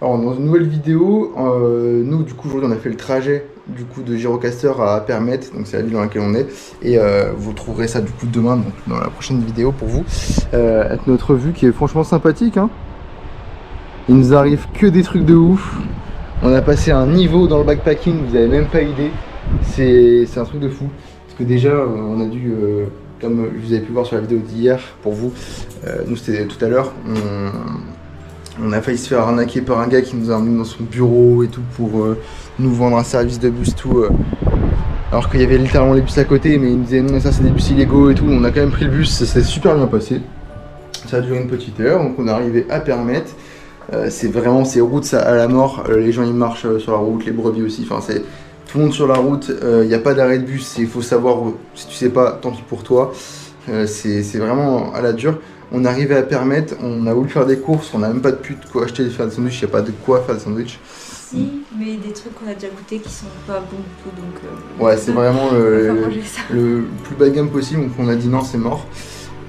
Alors dans une nouvelle vidéo, nous du coup aujourd'hui on a fait le trajet du coup de Gyrocaster à Permette, donc c'est la ville dans laquelle on est, et vous trouverez ça du coup demain, donc dans la prochaine vidéo pour vous, avec notre vue qui est franchement sympathique, hein. Il nous arrive que des trucs de ouf, on a passé un niveau dans le backpacking, vous avez même pas idée, c'est un truc de fou, parce que déjà on a dû, comme vous avez pu voir sur la vidéo d'hier pour vous, nous c'était tout à l'heure, on a failli se faire arnaquer par un gars qui nous a emmené dans son bureau et tout pour nous vendre un service de bus tout. Alors qu'il y avait littéralement les bus à côté, mais il nous disait non, ça c'est des bus illégaux et tout. On a quand même pris le bus, ça s'est super bien passé. Ça a duré une petite heure, donc on est arrivé à Permette. C'est route ça, à la mort. Les gens ils marchent sur la route, les brebis aussi. Enfin, c'est tout le monde sur la route. Il n'y a pas d'arrêt de bus. Il faut savoir, si tu sais pas, tant pis pour toi. C'est vraiment à la dure. On est arrivé à Permette, on a voulu faire des courses, on n'a même pas de pute quoi acheter, faire des sandwichs, il n'y a pas de quoi faire des sandwichs. Si, mais des trucs qu'on a déjà goûté qui sont pas bons du tout, donc... ouais, c'est vraiment le plus bas de gamme possible, donc on a dit non, c'est mort.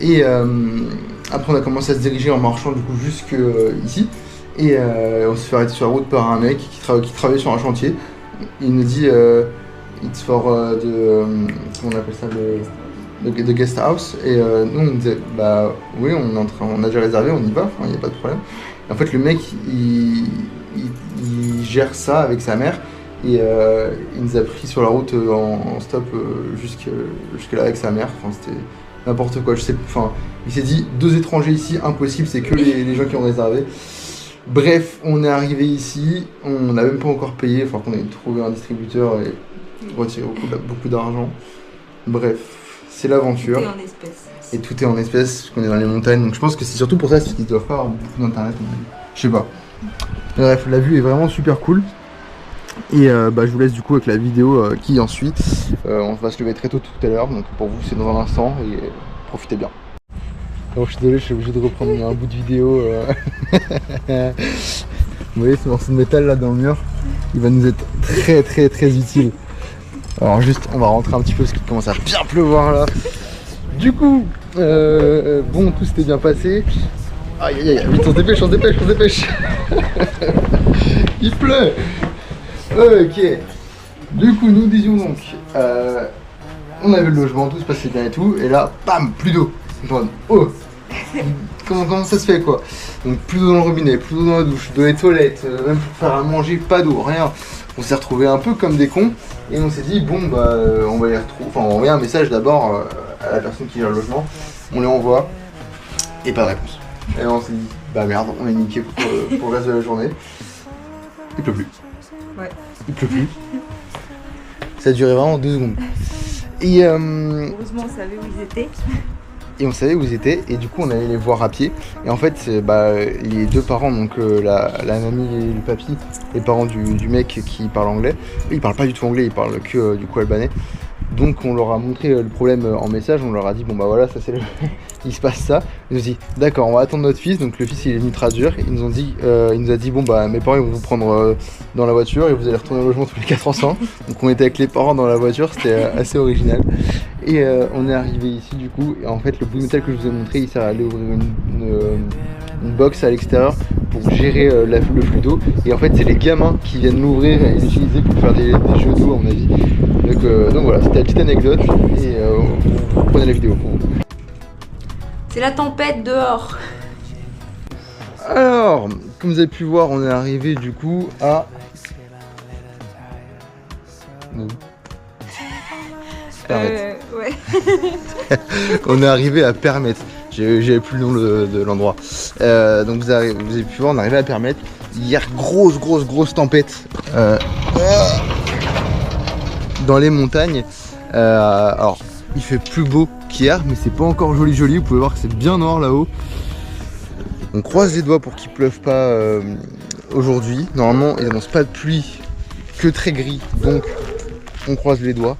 Et après on a commencé à se diriger en marchant du coup jusque ici, et on s'est fait arrêter sur la route par un mec qui travaillait sur un chantier. Il nous dit it's for comment on appelle ça, de guest house, et nous on disait bah oui on a déjà réservé, on y va, il n'y a pas de problème. Et en fait le mec il gère ça avec sa mère, et il nous a pris sur la route en stop jusque là avec sa mère, enfin c'était n'importe quoi, je sais, enfin il s'est dit 2 étrangers ici, impossible, c'est que les gens qui ont réservé. Bref, on est arrivé ici, on n'a même pas encore payé, il faut qu'on ait trouvé un distributeur et retirer beaucoup d'argent. Bref, c'est l'aventure. Tout est en espèces. Et tout est en espèces, parce qu'on est dans les montagnes, donc je pense que c'est surtout pour ça qu'ils doivent pas avoir beaucoup d'internet. Je sais pas. Bref, la vue est vraiment super cool. Et je vous laisse du coup avec la vidéo qui en suit. On va se lever très tôt tout à l'heure, donc pour vous c'est dans un instant, et profitez bien. Alors je suis désolé, je suis obligé de reprendre un bout de vidéo. Vous voyez ce morceau de métal là dans le mur, il va nous être très utile. Alors juste, on va rentrer un petit peu parce qu'il commence à bien pleuvoir là. Du coup, bon, tout s'était bien passé. Aïe aïe aïe, vite on se dépêche. Il pleut. Ok. Du coup, nous disions donc, on avait le logement, tout se passait bien et tout, et là, bam, plus d'eau. Oh, comment ça se fait quoi? Donc plus d'eau dans le robinet, plus d'eau dans la douche, de les toilettes, même pour faire à manger, pas d'eau, rien. On s'est retrouvés un peu comme des cons, et on s'est dit bon bah on va les retrouver, enfin on envoie un message d'abord à la personne qui gère le logement, on les envoie, et pas de réponse. Et là on s'est dit bah merde, on est niqué pour le reste de la journée. Il pleut plus. Ouais. Il pleut plus. Ça a duré vraiment 2 secondes. Et heureusement on savait où ils étaient. Et on savait où ils étaient, et du coup on allait les voir à pied. Et en fait les 2 parents, donc la mamie et le papy, les parents du mec qui parle anglais, ils parlent pas du tout anglais, ils parlent que du coup albanais. Donc on leur a montré le problème en message, on leur a dit bon bah voilà, ça c'est le... il se passe ça. Ils nous ont dit d'accord, on va attendre notre fils, donc le fils il est venu traduire. Il nous a dit bon bah mes parents ils vont vous prendre dans la voiture et vous allez retourner au logement tous les 4 ensemble. Donc on était avec les parents dans la voiture, c'était assez original. Et on est arrivé ici du coup, et en fait le bout de métal que je vous ai montré, il sert à aller ouvrir une box à l'extérieur pour gérer le flux d'eau. Et en fait c'est les gamins qui viennent l'ouvrir et l'utiliser pour faire des jeux d'eau à mon avis. Donc voilà, c'était la petite anecdote, et vous prenez la vidéo pour vous. C'est la tempête dehors. Alors, comme vous avez pu voir, on est arrivé du coup à... Ouais. On est arrivé à Permette. J'avais plus le nom de l'endroit. Donc vous avez pu voir, on est arrivé à Permette. Hier, grosse tempête dans les montagnes. Alors, il fait plus beau qu'hier, mais c'est pas encore joli. Vous pouvez voir que c'est bien noir là-haut. On croise les doigts pour qu'il pleuve pas aujourd'hui. Normalement, il n'annonce pas de pluie, que très gris, donc on croise les doigts.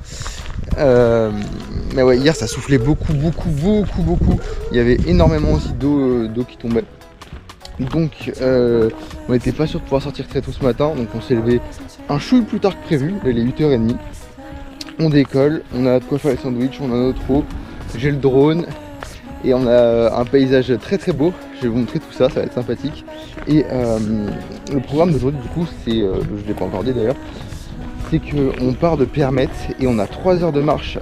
Mais ouais, hier ça soufflait beaucoup. Il y avait énormément aussi d'eau qui tombait. Donc on n'était pas sûr de pouvoir sortir très tôt ce matin, donc on s'est levé un chouille plus tard que prévu, il est 8h30. On décolle, on a de quoi faire les sandwichs, on a notre eau, j'ai le drone, et on a un paysage très beau. Je vais vous montrer tout ça, ça va être sympathique. Et le programme d'aujourd'hui du coup c'est, je ne l'ai pas encore dit d'ailleurs, c'est qu'on part de Permette et on a 3 heures de marche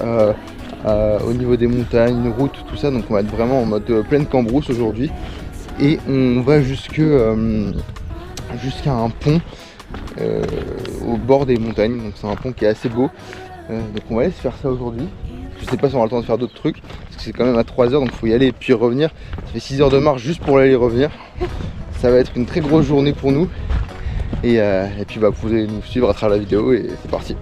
au niveau des montagnes, routes, tout ça. Donc on va être vraiment en mode pleine cambrousse aujourd'hui. Et on va jusqu'à un pont au bord des montagnes. Donc c'est un pont qui est assez beau. Donc on va aller se faire ça aujourd'hui. Je sais pas si on aura le temps de faire d'autres trucs, parce que c'est quand même à 3 heures, donc il faut y aller et puis revenir. Ça fait 6 heures de marche juste pour aller et revenir. Ça va être une très grosse journée pour nous. Et puis bah, vous pouvez nous suivre à travers la vidéo et c'est parti.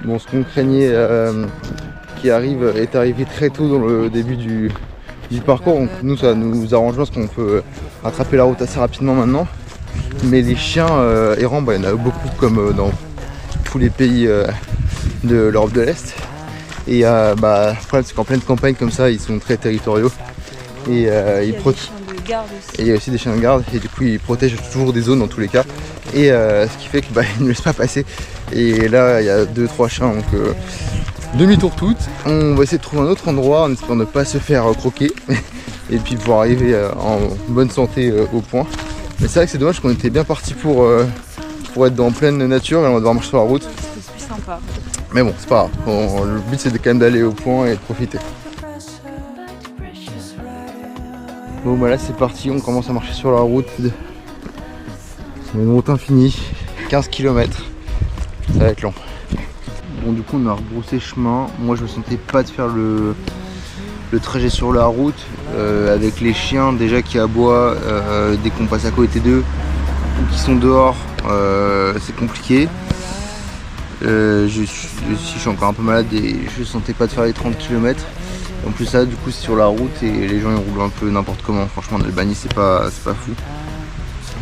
Bon, ce qu'on craignait qui est arrivé très tôt dans le début du parcours. Donc nous ça nous arrange parce qu'on peut rattraper la route assez rapidement maintenant. Mais les chiens errants, bah, il y en a beaucoup comme dans tous les pays de l'Europe de l'Est. Et bah, le problème c'est qu'en pleine campagne comme ça, ils sont très territoriaux. Et ils protègent. Et il y a aussi des chiens de garde et du coup ils protègent toujours des zones dans tous les cas. Et ce qui fait qu'ils bah, ne laissent pas passer. Et là il y a 2-3 chiens, donc demi-tour toutes. On va essayer de trouver un autre endroit en espérant ne pas se faire croquer. Et puis pouvoir arriver en bonne santé au point. Mais c'est vrai que c'est dommage qu'on était bien parti pour être dans pleine nature et on va devoir marcher sur la route. C'est plus sympa. Mais bon, c'est pas grave. Le but c'est quand même d'aller au point et de profiter. Bon bah là c'est parti, on commence à marcher sur la route. C'est une route infinie, 15 km. Ça va être long. Bon du coup on a rebroussé chemin. Moi je me sentais pas de faire le trajet sur la route avec les chiens déjà qui aboient dès qu'on passe à côté d'eux ou qui sont dehors, c'est compliqué. Je suis encore un peu malade et je sentais pas de faire les 30 km. En plus ça du coup c'est sur la route et les gens ils roulent un peu n'importe comment. Franchement en Albanie c'est pas fou.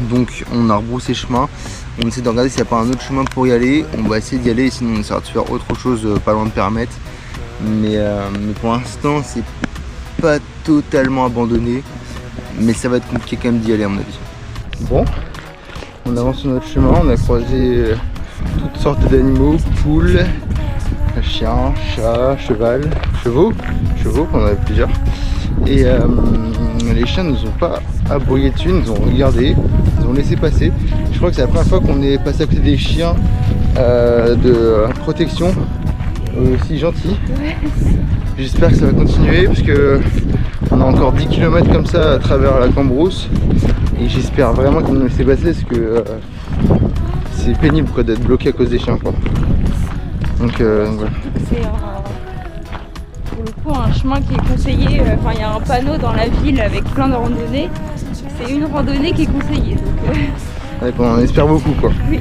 Donc on a rebroussé chemin. On essaie de regarder s'il n'y a pas un autre chemin pour y aller. On va essayer d'y aller, sinon on essaiera de faire autre chose pas loin de Permette. Mais pour l'instant c'est pas totalement abandonné. Mais ça va être compliqué quand même d'y aller à mon avis. Bon, on avance sur notre chemin, on a croisé toutes sortes d'animaux, poules, chiens, chats, chevaux, on en avait plusieurs. Et les chiens ne nous ont pas aboyé dessus, ils nous ont regardé, ils ont laissé passer. Je crois que c'est la première fois qu'on est passé à côté des chiens de protection aussi gentils. J'espère que ça va continuer parce que on a encore 10 km comme ça à travers la cambrousse. Et j'espère vraiment qu'ils nous laissent passer parce que c'est pénible quoi, d'être bloqué à cause des chiens quoi. Donc voilà. C'est pour le coup un chemin qui est conseillé, enfin il y a un panneau dans la ville avec plein de randonnées. C'est une randonnée qui est conseillée. Donc, ouais, on en espère beaucoup quoi. oui.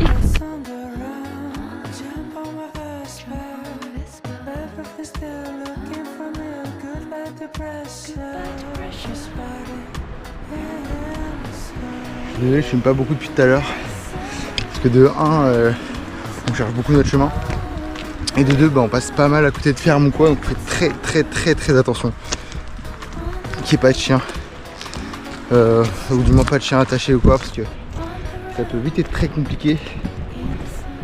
Désolé, je filme pas beaucoup depuis tout à l'heure parce que de 1 on cherche beaucoup notre chemin et de 2 bah, on passe pas mal à côté de ferme ou quoi, donc on fait très attention qu'il n'y ait pas de chien ou du moins pas de chien attaché ou quoi parce que ça peut vite être très compliqué,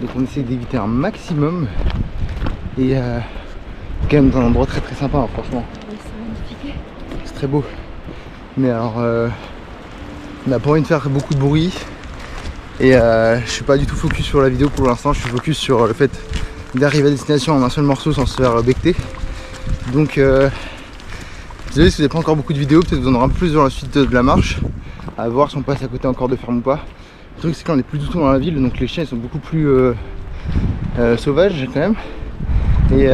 donc on essaie d'éviter un maximum et quand même dans un endroit très sympa hein, franchement. C'est très beau, mais alors on n'a pas envie de faire beaucoup de bruit et je suis pas du tout focus sur la vidéo pour l'instant, je suis focus sur le fait d'arriver à destination en un seul morceau sans se faire becter. Donc désolé si vous n'avez pas encore beaucoup de vidéos, peut-être vous en aurez un peu plus dans la suite de la marche, à voir si on passe à côté encore de ferme ou pas. Le truc c'est qu'on est plus du tout dans la ville, donc les chiens ils sont beaucoup plus sauvages quand même et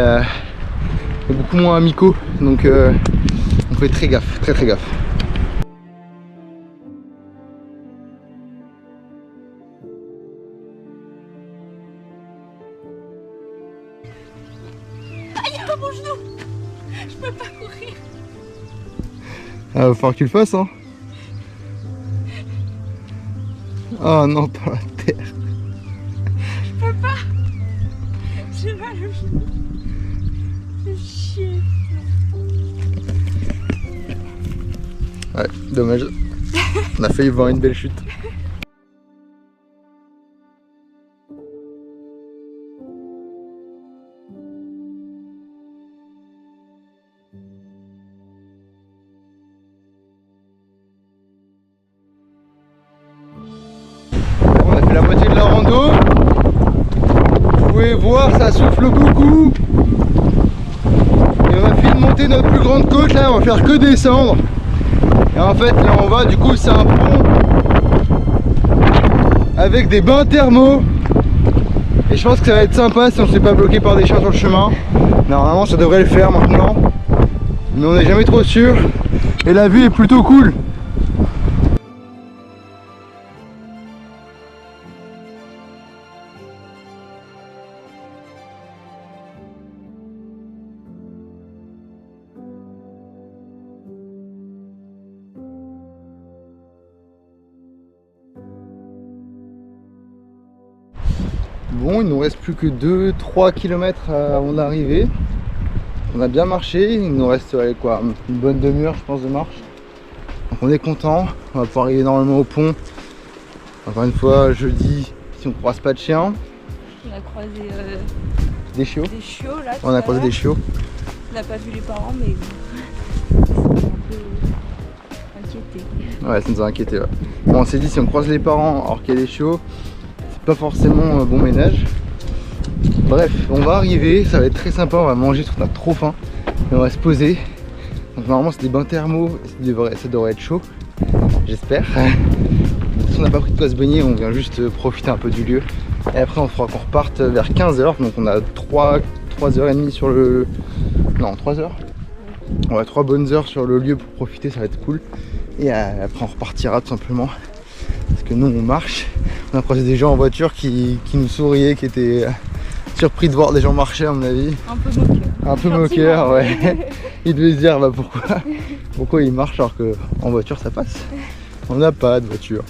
beaucoup moins amicaux, donc on fait très gaffe, très gaffe. Mon genou, je peux pas courir. Ah, va falloir que tu le fasses hein. Oh non, pas la terre. Je peux pas. J'ai mal au genou. C'est chier. Ouais, dommage. On a failli voir une belle chute. pouvez voir, ça souffle beaucoup. Et on va finir de monter notre plus grande côte là, on va faire que descendre. Et en fait là on va, du coup c'est un pont avec des bains thermaux. Et je pense que ça va être sympa si on ne se fait pas bloquer par des chiens sur le chemin. Normalement ça devrait le faire maintenant. Mais on n'est jamais trop sûr. Et la vue est plutôt cool. Bon, il nous reste plus que 2-3 km avant d'arriver. On a bien marché, il nous reste quoi, une bonne demi-heure je pense de marche. Donc on est content, on va pouvoir arriver normalement au pont. Encore une fois, jeudi, si on croise pas de chiens. On a croisé des chiots. Des chiots là. On a croisé des chiots. On n'a pas vu les parents, mais ça m'a un peu inquiété. Ouais, ça nous a inquiété. Ouais. Bon, on s'est dit si on croise les parents alors qu'il y a des chiots, c'est pas forcément bon ménage. Bref, on va arriver, ça va être très sympa, on va manger parce qu'on a trop faim. Et on va se poser. Donc normalement c'est des bains thermaux, ça devrait être chaud, j'espère. On n'a pas pris de quoi se baigner, on vient juste profiter un peu du lieu. Et après on fera qu'on reparte vers 15h, donc on a 3h30 sur le... Non, 3h. Ouais, 3 bonnes heures sur le lieu pour profiter, ça va être cool. Et après on repartira tout simplement. Parce que nous on marche, on a croisé des gens en voiture qui nous souriaient, qui étaient surpris de voir des gens marcher à mon avis. Un peu moqueur. Un peu moqueur, ouais. Ils devaient se dire bah pourquoi ils marchent alors qu'en voiture ça passe. On n'a pas de voiture.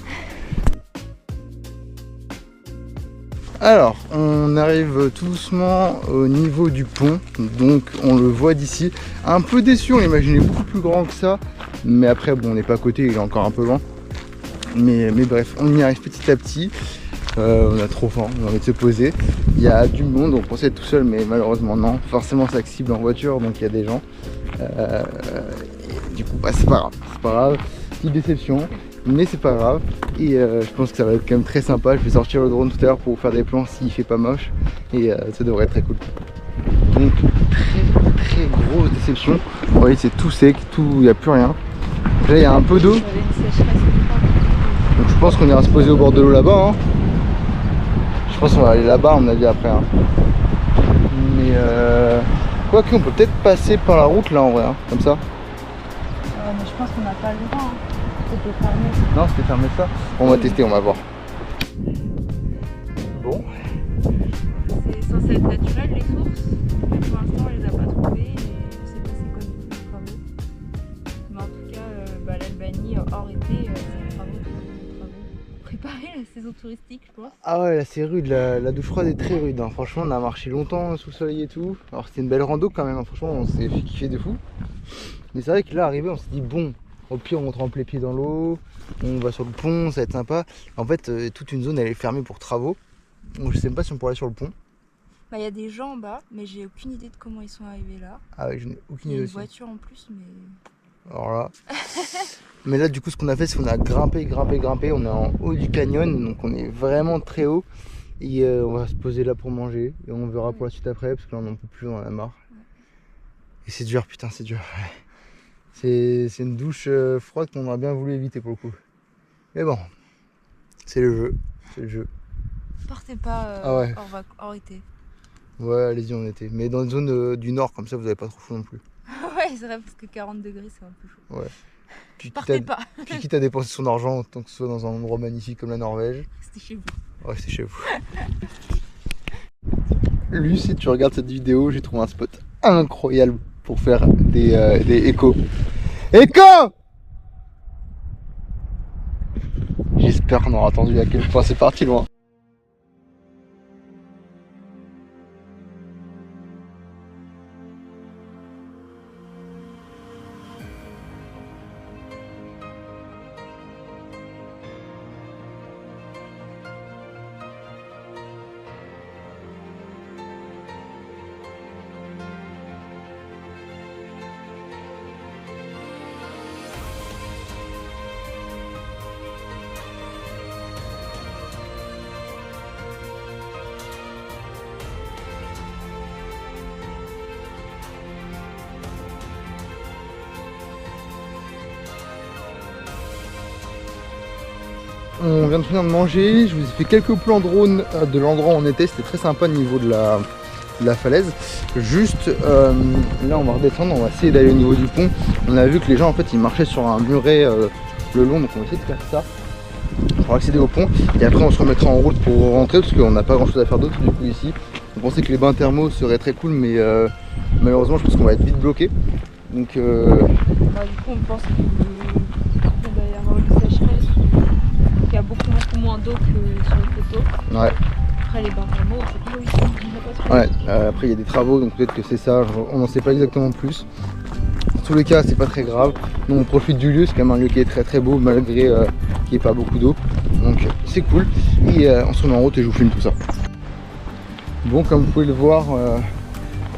Alors, on arrive tout doucement au niveau du pont, donc on le voit d'ici. Un peu déçu, on l'imaginait beaucoup plus grand que ça, mais après bon on n'est pas à côté, il est encore un peu loin. Mais bref, on y arrive petit à petit. On a trop faim, on a envie de se poser. Il y a du monde, on pensait être tout seul, mais malheureusement non. Forcément c'est accessible en voiture, donc il y a des gens. Du coup, bah, c'est pas grave. Petite déception, mais c'est pas grave. Et je pense que ça va être quand même très sympa. Je vais sortir le drone tout à l'heure pour vous faire des plans s'il fait pas moche. Et ça devrait être très cool. Donc très grosse déception. Vous voyez, c'est tout sec, il n'y a plus rien. Là il y a un peu d'eau. Donc je pense qu'on ira se poser au bord de l'eau là-bas. Hein. Je pense qu'on va aller là-bas à mon avis après. Hein. Mais quoique on peut peut-être passer par la route là en vrai, hein, comme ça. Mais je pense qu'on n'a pas le droit. Hein. C'était fermé. Non, c'était fermé ça. On va tester, on va voir. Bon. C'est censé être naturel les sources. Mais pour l'instant on les a pas trouvées et on sait pas c'est quoi les travaux. Mais en tout cas, l'Albanie hors été, c'est des travaux. Préparer la saison touristique je pense. Ah ouais là c'est rude, la douche froide est très rude. Hein. Franchement on a marché longtemps sous le soleil et tout. Alors c'était une belle rando quand même, hein. Franchement on s'est fait kiffer de fou. Mais c'est vrai que là arrivé on s'est dit bon, au pire on trempe les pieds dans l'eau, on va sur le pont, ça va être sympa. En fait toute une zone elle est fermée pour travaux. Donc je sais même pas si on pourrait aller sur le pont. Bah il y a des gens en bas mais j'ai aucune idée de comment ils sont arrivés là. Ah ouais je n'ai aucune Il y idée a une aussi. voiture en plus mais... Alors là. Mais là du coup ce qu'on a fait c'est qu'on a grimpé, on est en haut du canyon, donc on est vraiment très haut. Et on va se poser là pour manger et on verra pour la suite après parce que là on n'en peut plus, on en a marre. Et c'est dur, putain c'est dur. C'est une douche froide qu'on aurait bien voulu éviter pour le coup. Mais bon, c'est le jeu. Partez pas hors été. Ouais allez-y en été, mais dans une zone du nord comme ça vous n'avez pas trop chaud non plus. Ouais c'est vrai parce que 40 degrés c'est un peu chaud. Ouais. Partez pas. Puis quitte à dépenser son argent tant que ce soit dans un endroit magnifique comme la Norvège. C'était chez vous. Ouais c'est chez vous. Lui si tu regardes cette vidéo j'ai trouvé un spot incroyable pour faire des échos. Écho! J'espère qu'on aura entendu à quel point c'est parti loin. on vient de finir de manger. Je vous ai fait quelques plans drone de l'endroit où on était. C'était très sympa au niveau de la falaise. Juste là, on va redescendre. On va essayer d'aller au niveau du pont. On a vu que les gens en fait ils marchaient sur un muret le long, donc on va essayer de faire ça pour accéder au pont. Et après, on se remettra en route pour rentrer parce qu'on n'a pas grand chose à faire d'autre du coup ici. On pensait que les bains thermaux seraient très cool, mais malheureusement, je pense qu'on va être vite bloqué. Donc, du coup, on pense qu'il va y avoir une sécheresse, qu'il y a beaucoup moins d'eau que sur les photos. Ouais. Après, les bains thermaux, on sait pas où ils sont. On n'a pas trop. Ouais, après, il y a des travaux, donc peut-être que c'est ça. On n'en sait pas exactement plus. Dans tous les cas, c'est pas très grave. Nous, on profite du lieu. C'est quand même un lieu qui est très très beau, malgré qu'il n'y ait pas beaucoup d'eau. Donc, c'est cool. Et on se remet en route et je vous filme tout ça. Bon, comme vous pouvez le voir,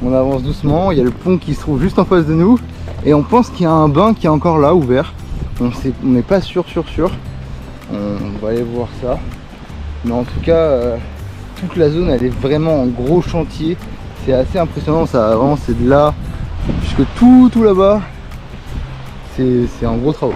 on avance doucement. Il y a le pont qui se trouve juste en face de nous. Et on pense qu'il y a un bain qui est encore là, ouvert. On n'est pas sûr. On va aller voir ça. Mais en tout cas, toute la zone, elle est vraiment en gros chantier. C'est assez impressionnant. Ça vraiment, c'est de là jusque tout là-bas. C'est un gros travaux.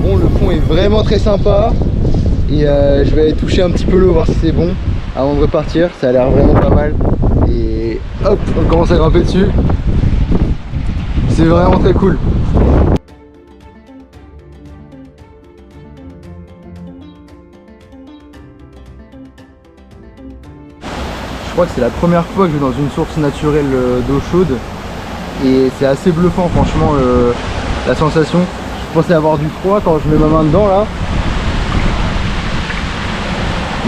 Bon, le pont est vraiment très sympa et je vais aller toucher un petit peu l'eau, voir si c'est bon avant de repartir. Ça a l'air vraiment pas mal et hop, on commence à grimper dessus. C'est vraiment très cool. Je crois que c'est la première fois que je vais dans une source naturelle d'eau chaude et c'est assez bluffant franchement la sensation. Je pensais avoir du froid quand je mets ma main dedans là,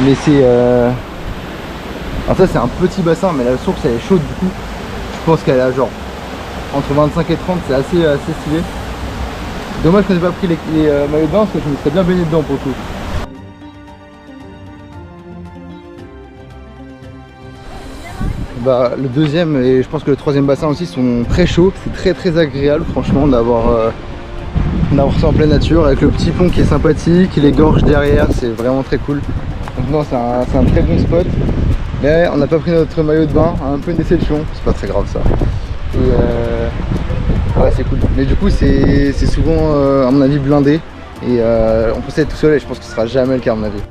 mais c'est alors ça c'est un petit bassin, mais la source elle est chaude du coup. Je pense qu'elle a genre entre 25 et 30, c'est assez stylé. Dommage que j'ai pas pris les maillots de bain parce que je me serais bien baigné dedans pour le coup. Bah, le deuxième et je pense que le troisième bassin aussi sont très chauds. C'est très agréable franchement d'avoir ça en pleine nature avec le petit pont qui est sympathique, les gorges derrière, c'est vraiment très cool. Donc non, c'est un très bon spot. Mais on n'a pas pris notre maillot de bain, un peu une déception, c'est pas très grave ça. Et ouais, c'est cool. Mais du coup c'est souvent à mon avis blindé. Et on pensait être tout seul et je pense que ce sera jamais le cas à mon avis.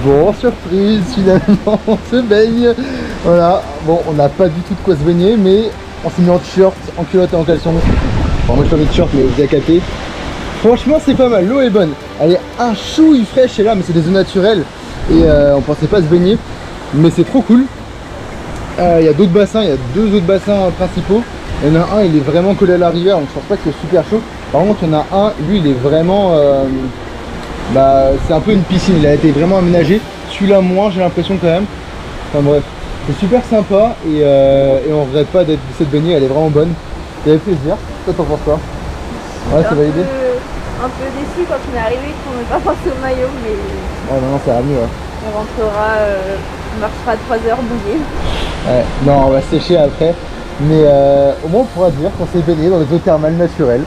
Bon, surprise, finalement on se baigne. Voilà, bon on n'a pas du tout de quoi se baigner, mais on s'est mis en t-shirt, en culotte et en caleçon. Enfin, moi je suis en t-shirt mais vous avez capté. Franchement c'est pas mal, l'eau est bonne. Elle est un chouille fraîche et là, mais c'est des eaux naturelles. Et on pensait pas se baigner, mais c'est trop cool. Il y a d'autres bassins, il y a deux autres bassins principaux. Il y en a un, il est vraiment collé à la rivière, donc je pense pas que c'est super chaud. Par contre il y en a un, lui il est vraiment... c'est un peu une piscine, il a été vraiment aménagé. Celui-là moins, j'ai l'impression quand même. Enfin bref, c'est super sympa et on regrette pas d'être cette baignée, elle est vraiment bonne. Il y avait plaisir. Toi t'en penses quoi? Ouais, ça va aider. Un peu déçu quand on est arrivé qu'on n'ait pas pensé au maillot, mais Ouais, non, ça va mieux. Ouais. on rentrera, on marchera 3 heures mouillé. Ouais, non, on va sécher après. Mais au moins on pourra dire qu'on s'est baigné dans des eaux thermales naturelles.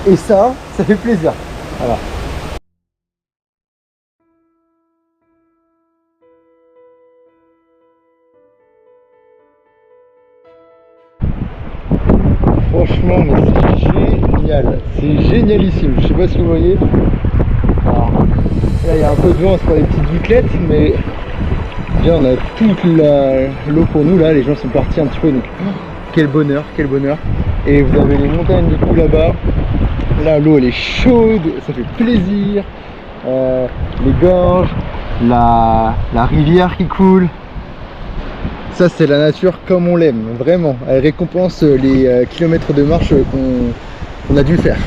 Et ça fait plaisir. Voilà. Franchement, mais c'est génial. C'est génialissime. Je sais pas si vous voyez. Alors, là, il y a un peu de vent, c'est pas des petites gouttelettes, mais déjà on a toute l'eau pour nous. Là, les gens sont partis un petit peu. Donc, quel bonheur, quel bonheur. Et vous avez les montagnes du coup là-bas. Là, l'eau elle est chaude, ça fait plaisir. Les gorges, la rivière qui coule. Ça c'est la nature comme on l'aime, vraiment. Elle récompense les kilomètres de marche qu'on a dû faire.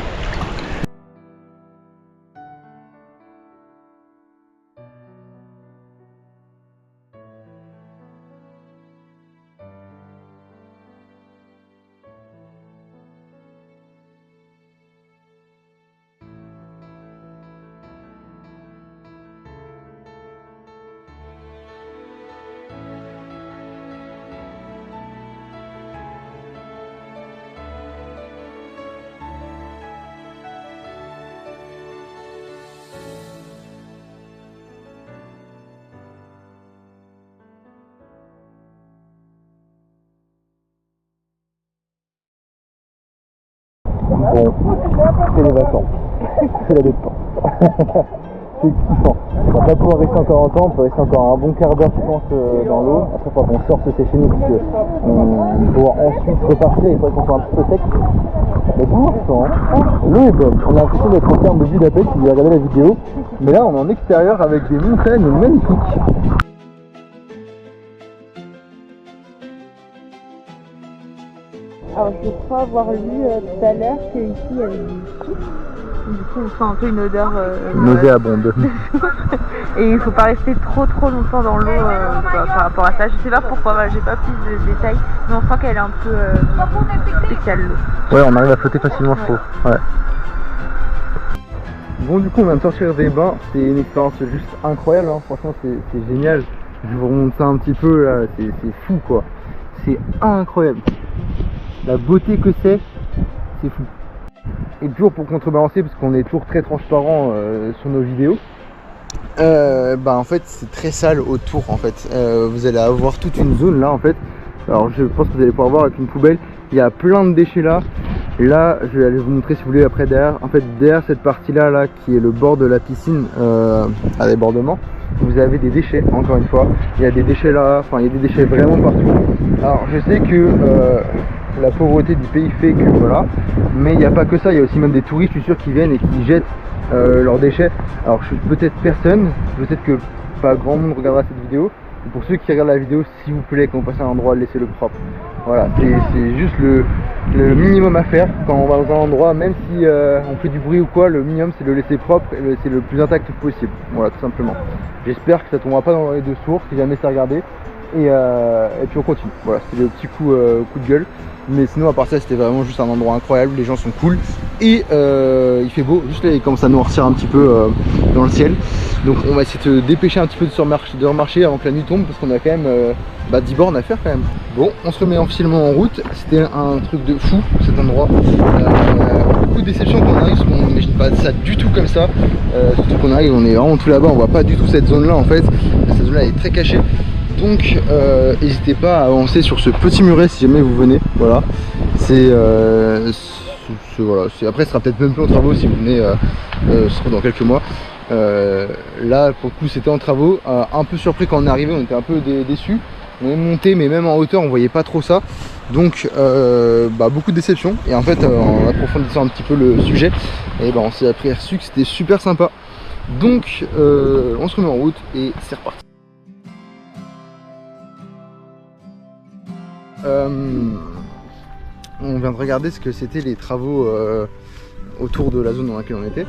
Bon, c'est les vacances, c'est la détente. C'est kiffant. On va pas pouvoir rester encore longtemps, on peut rester encore un bon quart d'heure je pense dans l'eau. Après il faudra qu'on sorte sécher nous parce qu'on pourra ensuite repartir, il faudrait qu'on soit un petit peu sec. Mais pour l'instant, l'eau est bonne. On a l'impression d'être en terme de vue d'appel si vous avez regardé la vidéo. Mais là on est en extérieur avec des montagnes magnifiques. Alors je crois avoir lu tout à l'heure qu'ici il y avait du soufre. Du coup on sent un peu une odeur nauséabonde. Et il faut pas rester trop longtemps dans l'eau par rapport à ça. Je sais pas pourquoi, j'ai pas plus de détails, mais on sent qu'elle est un peu spéciale l'eau. Ouais, on arrive à flotter facilement je trouve. Ouais. Bon du coup on vient de sortir des bains, c'est une expérience juste incroyable, hein. Franchement c'est génial. Je vous remonte ça un petit peu là, c'est fou quoi. C'est incroyable. La beauté que c'est fou. Et toujours pour contrebalancer, parce qu'on est toujours très transparent sur nos vidéos, en fait c'est très sale autour en fait. Vous allez avoir toute une zone là en fait. Alors je pense que vous allez pouvoir voir avec une poubelle, il y a plein de déchets là. Là je vais aller vous montrer si vous voulez après derrière. En fait derrière cette partie là qui est le bord de la piscine à débordement, vous avez des déchets encore une fois. Il y a des déchets là, enfin il y a des déchets vraiment partout. Alors je sais que la pauvreté du pays fait que voilà, mais il n'y a pas que ça, il y a aussi même des touristes, je suis sûr, qui viennent et qui jettent leurs déchets. Alors je suis peut-être personne, peut-être que pas grand monde regardera cette vidéo, et pour ceux qui regardent la vidéo, s'il vous plaît, quand vous passez à un endroit, laissez-le propre. Voilà, c'est juste le minimum à faire quand on va dans un endroit, même si on fait du bruit ou quoi, le minimum c'est de le laisser propre et le laisser le plus intact possible. Voilà, tout simplement. J'espère que ça tombera pas dans les deux sources, si jamais c'est regardé. Et puis on continue. Voilà, c'était le petit coup de gueule. Mais sinon à part ça c'était vraiment juste un endroit incroyable, les gens sont cool et il fait beau, juste là il commence à noircir un petit peu dans le ciel. Donc on va essayer de dépêcher un petit peu de remarcher avant que la nuit tombe parce qu'on a quand même 10 bornes à faire quand même. Bon, on se remet officiellement en route, c'était un truc de fou cet endroit. Beaucoup de déception quand on arrive parce qu'on n'imagine pas ça du tout comme ça. Surtout qu'on arrive, on est vraiment tout là-bas, on voit pas du tout cette zone là en fait. Cette zone là est très cachée. Donc n'hésitez pas à avancer sur ce petit muret si jamais vous venez. Voilà, voilà. Après ce sera peut-être même plus en travaux si vous venez ce sera dans quelques mois. Là pour le coup c'était en travaux, un peu surpris quand on est arrivé, on était un peu déçus. On est monté mais même en hauteur on voyait pas trop ça. Donc beaucoup de déception. Et en fait en approfondissant un petit peu le sujet, et on s'est aperçu que c'était super sympa. Donc on se remet en route et c'est reparti. On vient de regarder ce que c'était les travaux autour de la zone dans laquelle on était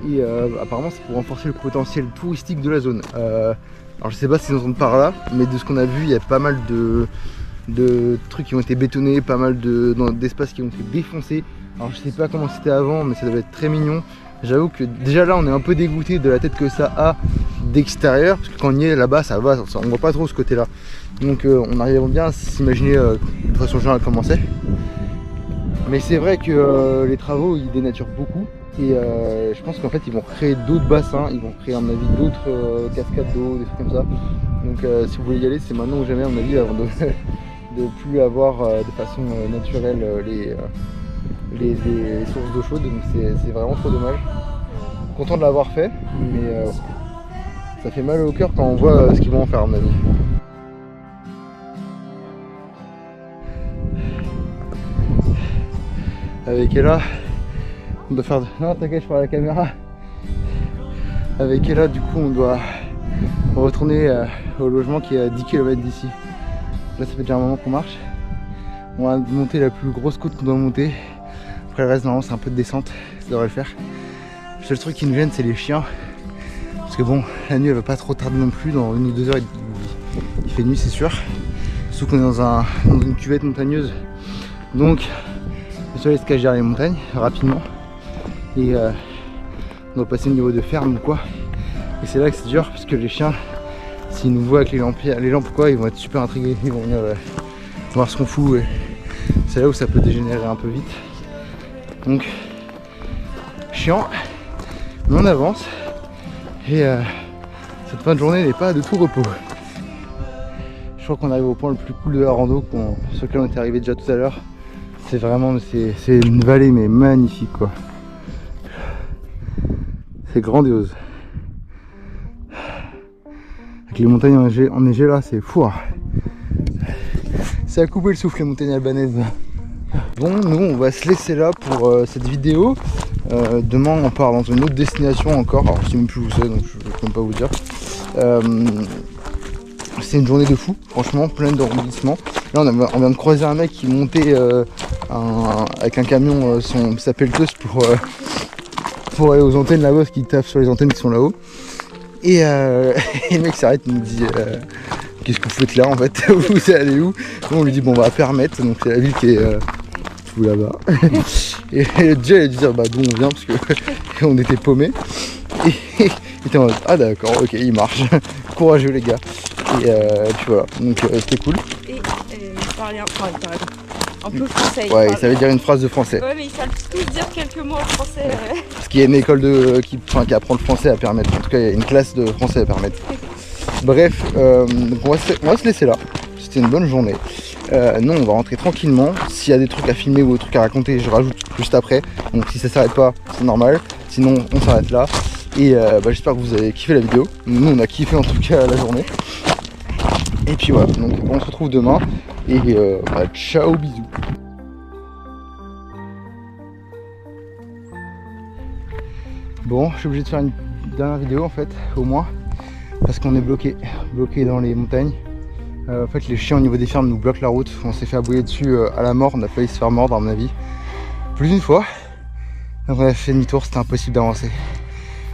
et apparemment c'est pour renforcer le potentiel touristique de la zone. Alors je sais pas si ils entendent par là, mais de ce qu'on a vu il y a pas mal de trucs qui ont été bétonnés, pas mal d'espaces qui ont été défoncés. Alors je sais pas comment c'était avant mais ça devait être très mignon. J'avoue que déjà là on est un peu dégoûté de la tête que ça a d'extérieur parce que quand on y est là-bas ça va, on voit pas trop ce côté là. Donc on arrive bien à s'imaginer de façon générale comment c'est. Mais c'est vrai que les travaux ils dénaturent beaucoup et je pense qu'en fait ils vont créer d'autres bassins, ils vont créer à mon avis d'autres cascades d'eau, des trucs comme ça. Donc si vous voulez y aller c'est maintenant ou jamais à mon avis avant de plus avoir de façon naturelle les sources d'eau chaude. Donc c'est vraiment trop dommage. Content de l'avoir fait mais ça fait mal au cœur quand on voit ce qu'ils vont en faire à mon avis. Avec Ella, on doit faire... Non t'inquiète, je parle à la caméra. Avec Ella, du coup on doit retourner au logement qui est à 10 km d'ici. Là ça fait déjà un moment qu'on marche. On va monter la plus grosse côte qu'on doit monter. Après le reste normalement c'est un peu de descente, ça devrait le faire. Le seul truc qui nous gêne c'est les chiens. Parce que bon, la nuit elle va pas trop tarder non plus, dans 1 ou 2 heures il fait nuit c'est sûr. Surtout qu'on est dans une cuvette montagneuse. Donc le soleil se cache derrière les montagnes rapidement et on doit passer au niveau de ferme ou quoi. Et c'est là que c'est dur parce que les chiens, s'ils nous voient avec les lampes ou quoi, ils vont être super intrigués, ils vont venir voir ce qu'on fout et c'est là où ça peut dégénérer un peu vite. Donc chiant, mais on avance et cette fin de journée n'est pas de tout repos. Je crois qu'on arrive au point le plus cool de la rando sur lequel on était arrivé déjà tout à l'heure. C'est vraiment, c'est une vallée mais magnifique quoi. C'est grandiose. Avec les montagnes enneigées là, c'est fou. Ça a coupé le souffle les montagnes albanaises. Bon, nous on va se laisser là pour cette vidéo. Demain on part dans une autre destination encore. Alors je sais même plus où c'est donc je ne peux même pas vous dire. C'est une journée de fou, franchement, pleine de rebondissements. Là on vient de croiser un mec qui montait avec un camion sa pelleteuse pour aller aux antennes là-bas, parce qu'il taffe sur les antennes qui sont là-haut. Et le mec s'arrête et nous dit qu'est-ce que vous faites là en fait, vous allez où? On lui dit bon, on va à Permette, donc c'est la ville qui est tout là-bas. Et déjà il a dû dire bah d'où on vient parce que on était paumés. Et il était en mode ah d'accord, ok, il marche. Courageux les gars. Et puis voilà, donc c'était cool. Et il parlait un peu français. Ouais, il savait dire une phrase de français. Ouais, mais il savait tous dire quelques mots en français. Parce qu'il y a une école qui apprend le français à Permette. En tout cas, il y a une classe de français à Permette. Bref, donc on va se laisser là. C'était une bonne journée. Nous, on va rentrer tranquillement. S'il y a des trucs à filmer ou des trucs à raconter, je rajoute juste après. Donc si ça s'arrête pas, c'est normal. Sinon, on s'arrête là. Et j'espère que vous avez kiffé la vidéo. Nous, on a kiffé en tout cas la journée. Et puis voilà, donc on se retrouve demain. Et ciao, bisous. Bon, je suis obligé de faire une dernière vidéo en fait, au moins. Parce qu'on est bloqué dans les montagnes. En fait, les chiens au niveau des fermes nous bloquent la route. On s'est fait aboyer dessus à la mort. On a failli se faire mordre à mon avis. Plus d'une fois. Donc on a fait demi-tour, c'était impossible d'avancer.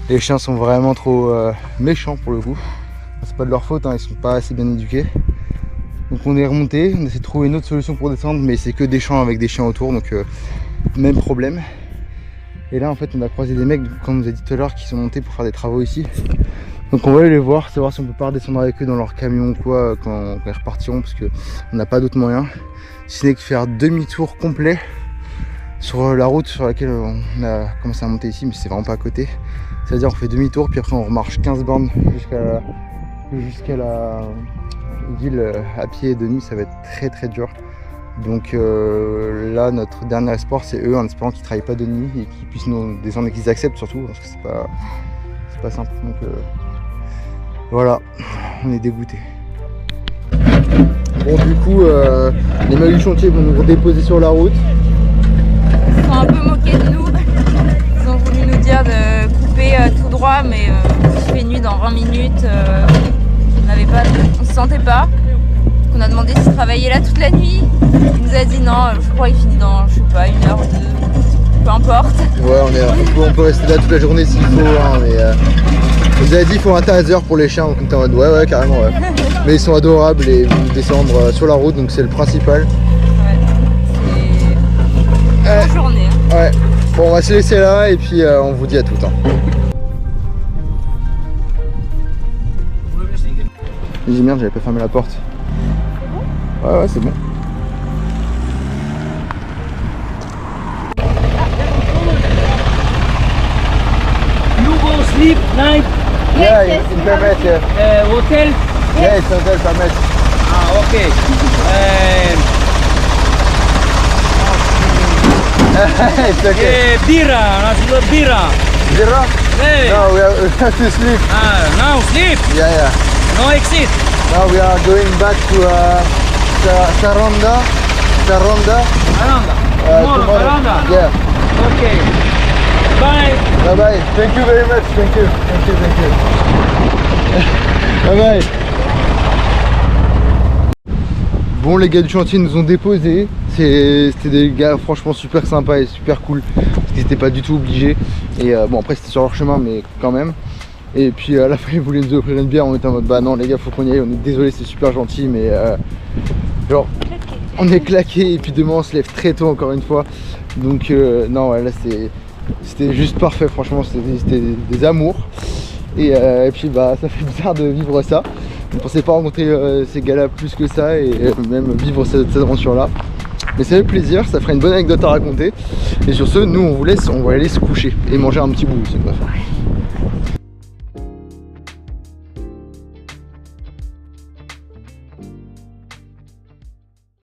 Les chiens sont vraiment trop méchants pour le coup. C'est pas de leur faute, hein, ils sont pas assez bien éduqués. Donc on est remonté, on essaie de trouver une autre solution pour descendre, mais c'est que des champs avec des chiens autour, donc même problème. Et là en fait on a croisé des mecs, comme on vous a dit tout à l'heure, qui sont montés pour faire des travaux ici. Donc on va aller les voir, savoir si on peut pas redescendre avec eux dans leur camion ou quoi quand ils repartiront, parce qu'on n'a pas d'autre moyen. Si ce n'est que faire demi-tour complet sur la route sur laquelle on a commencé à monter ici, mais c'est vraiment pas à côté. C'est-à-dire on fait demi-tour, puis après on remarche 15 bornes jusqu'à la ville à pied et demi, ça va être très dur. Donc là notre dernier espoir c'est eux, en espérant qu'ils ne travaillent pas de nuit et qu'ils puissent nous descendre et qu'ils acceptent surtout, parce que c'est pas simple. Donc voilà, on est dégoûtés. Bon du coup les mecs du chantier vont nous redéposer sur la route. Ils sont un peu moqués de nous. Ils ont voulu nous dire de couper tout droit, mais il fait nuit dans 20 minutes. On se sentait pas. On a demandé s'il travaillait là toute la nuit. Il nous a dit non, je crois qu'il finit dans, je sais pas, 1 heure, 2, peu importe. Ouais, on peut rester là toute la journée s'il faut, hein, mais on nous a dit qu'il faut un taser pour les chiens, donc on était en mode ouais carrément ouais. Mais ils sont adorables et vont descendre sur la route, donc c'est le principal. Ouais, c'est une bonne journée. Hein. Ouais, bon on va se laisser là et puis on vous dit à tout. Hein. J'ai dit merde, j'avais pas fermé la porte. Ouais, c'est bon. You go sleep night Yeah, in Permette, yeah. hotel. Yeah, it's hotel Permette. Ah, okay. It's okay. Bira, nasi bira. Zero? Hey. No, we have to sleep. Ah, now sleep. Yeah. No exit. Now we are going back to Saronda. Aranda. Tomorrow, Aranda. Yeah. Okay. Bye. Bye bye. Thank you very much. Thank you. Bye bye. Bon, les gars du chantier nous ont déposés. C'était des gars franchement super sympas et super cool. Ils n'étaient pas du tout obligés. Et bon, après c'était sur leur chemin, mais quand même. Et puis à la fin ils voulaient nous offrir une bière. On était en mode bah non les gars, faut qu'on y aille. On est désolé, c'est super gentil, mais genre on est claqué. Et puis demain on se lève très tôt encore une fois. Donc non, ouais, là c'était juste parfait. Franchement, c'était des amours. Et puis bah ça fait bizarre de vivre ça. On ne pensait pas rencontrer ces gars-là plus que ça et même vivre cette aventure-là. Mais ça fait plaisir, ça ferait une bonne anecdote à raconter. Et sur ce, nous on vous laisse, on va aller se coucher et manger un petit bout aussi.